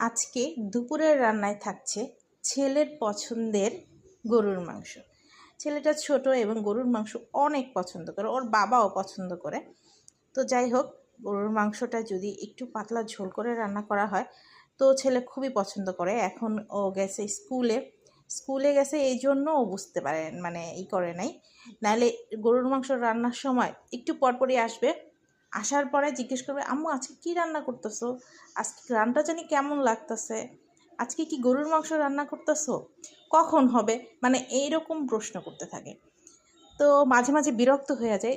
আজকে দুপুরের রান্নায় থাকছে ছেলের পছন্দের গরুর মাংস। ছেলেটা ছোট এবং গরুর মাংস অনেক পছন্দ করে, ওর বাবাও পছন্দ করে। তো যাই হোক, গরুর মাংসটা যদি একটু পাতলা ঝোল করে রান্না করা হয় তো ছেলে খুবই পছন্দ করে। এখন ও গেছে স্কুলে গেছে, এই জন্য ও বুঝতে পারে মানে করে নাই। নাহলে গরুর মাংস রান্নার সময় একটু পরপরই আসবে, আসার পরে জিজ্ঞেস করবে, আম্মু আজকে কী রান্না করতেছো, আজকে রান্নাটা জানি কেমন লাগতেছে, আজকে কি গরুর মাংস রান্না করতেছো, কখন হবে, মানে এইরকম প্রশ্ন করতে থাকে। তো মাঝে মাঝে বিরক্ত হয়ে যায়,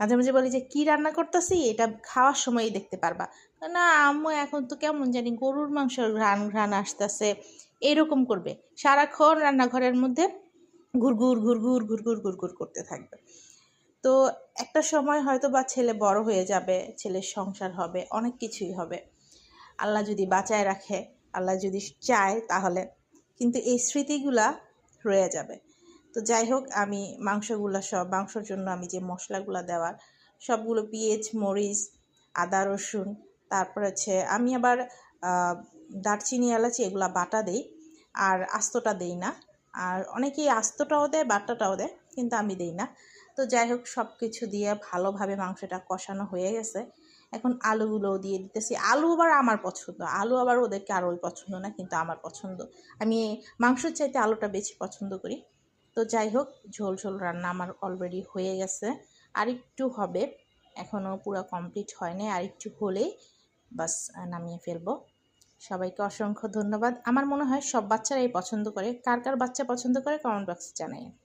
মাঝে মাঝে বলি যে কী রান্না করতেছি এটা খাওয়ার সময়ই দেখতে পারবা। না আম্মু এখন তো কেমন জানি গরুর মাংসের ঘ্রাণ ঘ্রাণ আসতেছে, এরকম করবে। সারাক্ষণ রান্নাঘরের মধ্যে ঘুরঘুর ঘুরঘুর ঘুরঘুর ঘুরঘুর করতে থাকবে। তো একটা সময় হয়তো বা ছেলে বড় হয়ে যাবে, ছেলের সংসার হবে, অনেক কিছুই হবে, আল্লাহ যদি বাঁচায় রাখে, আল্লাহ যদি চায়, তাহলে কিন্তু এই স্মৃতিগুলা রয়ে যাবে। তো যাই হোক, আমি মাংসর জন্য আমি যে মশলাগুলো দেওয়ার সবগুলো পেঁয়াজ, মরিচ, আদা, রসুন, তারপর হচ্ছে আমি আবার দারচিনি, এলাচি এগুলা বাটা দেই, আর আস্তটা দেই না। আর অনেকেই আস্তটাও দেয়, বাটাটাও দেয়, কিন্তু আমি দেই না। তো যাই হোক, সব কিছু দিয়ে ভালোভাবে মাংসটা কষানো হয়ে গেছে। এখন আলুগুলোও দিয়ে দিতেছি। আলু আবার আমার পছন্দ, আলু আবার ওদেরকে আরোই পছন্দ না, কিন্তু আমার পছন্দ। আমি মাংসের চাইতে আলুটা বেশি পছন্দ করি। তো যাই হোক, ঝোল ঝোল রান্না আমার অলরেডি হয়ে গেছে, আরেকটু হবে, এখনও পুরো কমপ্লিট হয়নি, আরেকটু হলেই বাস নামিয়ে ফেলবো। সবাইকে অসংখ্য ধন্যবাদ। আমার মনে হয় সব বাচ্চারাই পছন্দ করে। কার কার বাচ্চা পছন্দ করে কমেন্ট বক্সে জানাই।